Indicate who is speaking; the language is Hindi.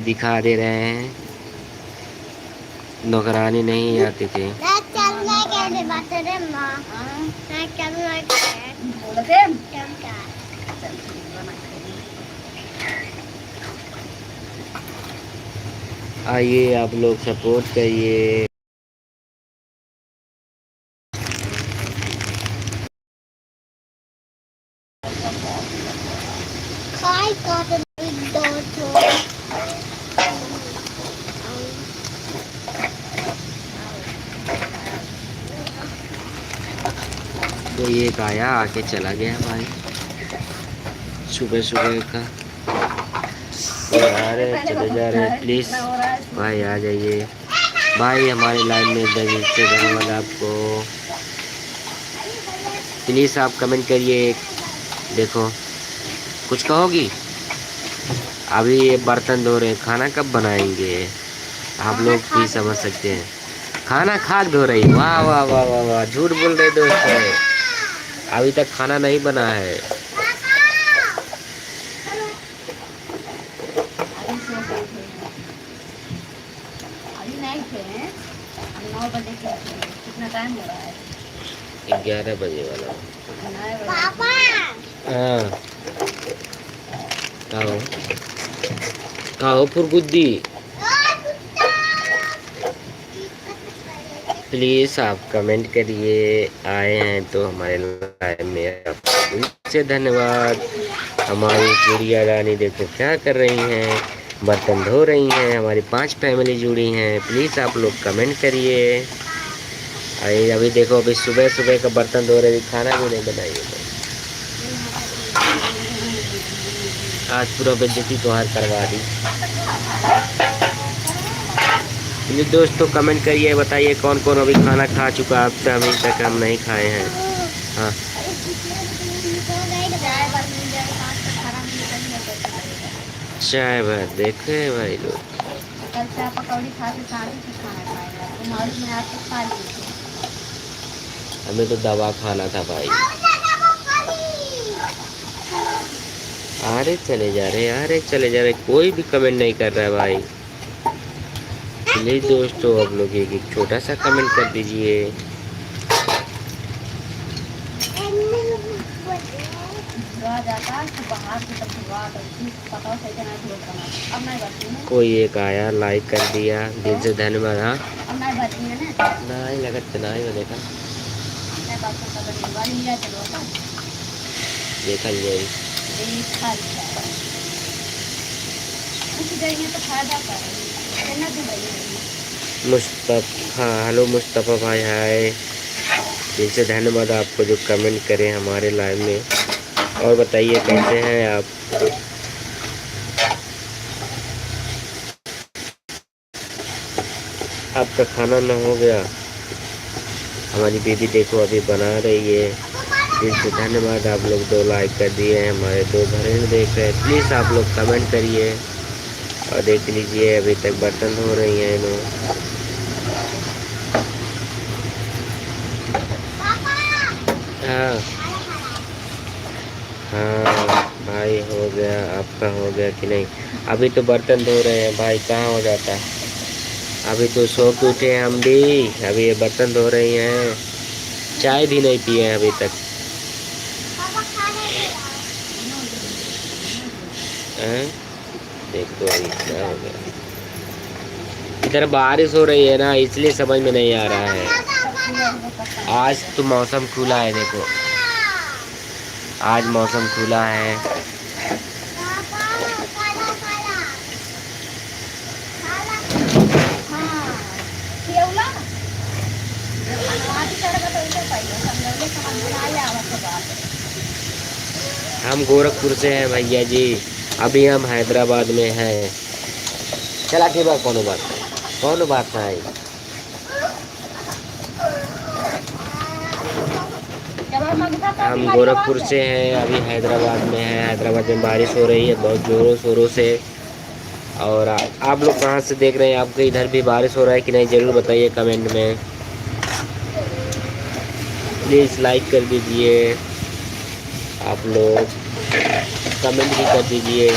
Speaker 1: दिखा दे रहे हैं, नौकरानी नहीं आती थी। आइए आप लोग सपोर्ट करिए। तो ये आया आके चला गया भाई, सुबह सुबह का। आ रहे चले जा रहे, प्लीज़ भाई आ जाइए भाई हमारे लाइव में। दिल से धन्यवाद आपको। प्लीज़ आप कमेंट करिए। देखो कुछ कहोगी? अभी ये बर्तन धो रहे हैं, खाना कब बनाएंगे? आप लोग भी समझ सकते हैं। खाना खा धो रही, वाह वाह वाह वाह वाह, झूठ बोल रहे दोस्तों, अभी तक खाना नहीं बना है।
Speaker 2: अभी नहीं थे, 9 बजे के। कितना टाइम हो रहा है?
Speaker 1: 11 बजे वाला।
Speaker 2: पापा
Speaker 1: हाँ खाओ खाओ फुरगुद्दी। प्लीज़ आप कमेंट करिए। आए हैं तो हमारे लाइव में आपको से धन्यवाद। हमारी गुड़िया रानी देखो क्या कर रही हैं, बर्तन धो रही हैं। हमारी 5 फैमिली जुड़ी हैं। प्लीज़ आप लोग कमेंट करिए। अभी देखो, अभी सुबह सुबह का बर्तन धो रहे, खाना भी नहीं बनाइए। आज पूरा बेइज्जती तोहार करवा दी। चलिए दोस्तों कमेंट करिए, बताइए कौन कौन अभी खाना खा चुका। अब तक अभी तक हम नहीं खाए हैं। हाँ चाय भाई देखे भाई लोग,
Speaker 2: कल चाय पकौड़ी खा के शादी से खाना खाएगा, तो मौज में आपको खा लीजिए।
Speaker 1: हमें तो दवा खाना था भाई। अरे चले जा रहे, अरे चले जा रहे, कोई भी कमेंट नहीं कर रहा है भाई। प्लीज दोस्तों आप लोग एक छोटा सा कमेंट कर दीजिए। कोई एक आया लाइक कर दिया, दिल से धन्यवाद। हाँ नहीं लगत नहीं देखा देखा जाए मुस्तफ़ा। हेलो मुस्तफ़ा भाई, हाय। दिल से धन्यवाद आपको जो कमेंट करें हमारे लाइव में। और बताइए कैसे हैं आप? आपका खाना ना हो गया? हमारी बेबी देखो अभी बना रही है। दिल से धन्यवाद, आप लोग 2 लाइक कर दिए हैं, हमारे 2 घरेलू देख रहे हैं। प्लीज़ आप लोग कमेंट करिए और देख लीजिए अभी तक बर्तन धो रही हैं लोग। हाँ हाँ भाई हो गया, आपका हो गया कि नहीं? अभी तो बर्तन धो रहे हैं भाई, कहाँ हो जाता है? अभी तो सो के उठे हैं हम भी, अभी ये बर्तन धो रही हैं, चाय भी नहीं पिए हैं अभी तक। देखो अभी क्या हो गया। इधर बारिश हो रही है ना, इसलिए समझ में नहीं आ रहा है। आज तो मौसम खुला है, देखो आज मौसम खुला है। हम गोरखपुर से हैं भैया जी, अभी हम हैदराबाद में हैं। चला के बात कौन बात है? हम गोरखपुर से हैं, अभी हैदराबाद में हैं। हैदराबाद में बारिश हो रही है बहुत ज़ोरों शोरों से। और आप लोग कहाँ से देख रहे हैं? आपके इधर भी बारिश हो रहा है कि नहीं, ज़रूर बताइए कमेंट में। प्लीज़ लाइक कर दीजिए, आप लोग कमेंट भी कर दीजिए।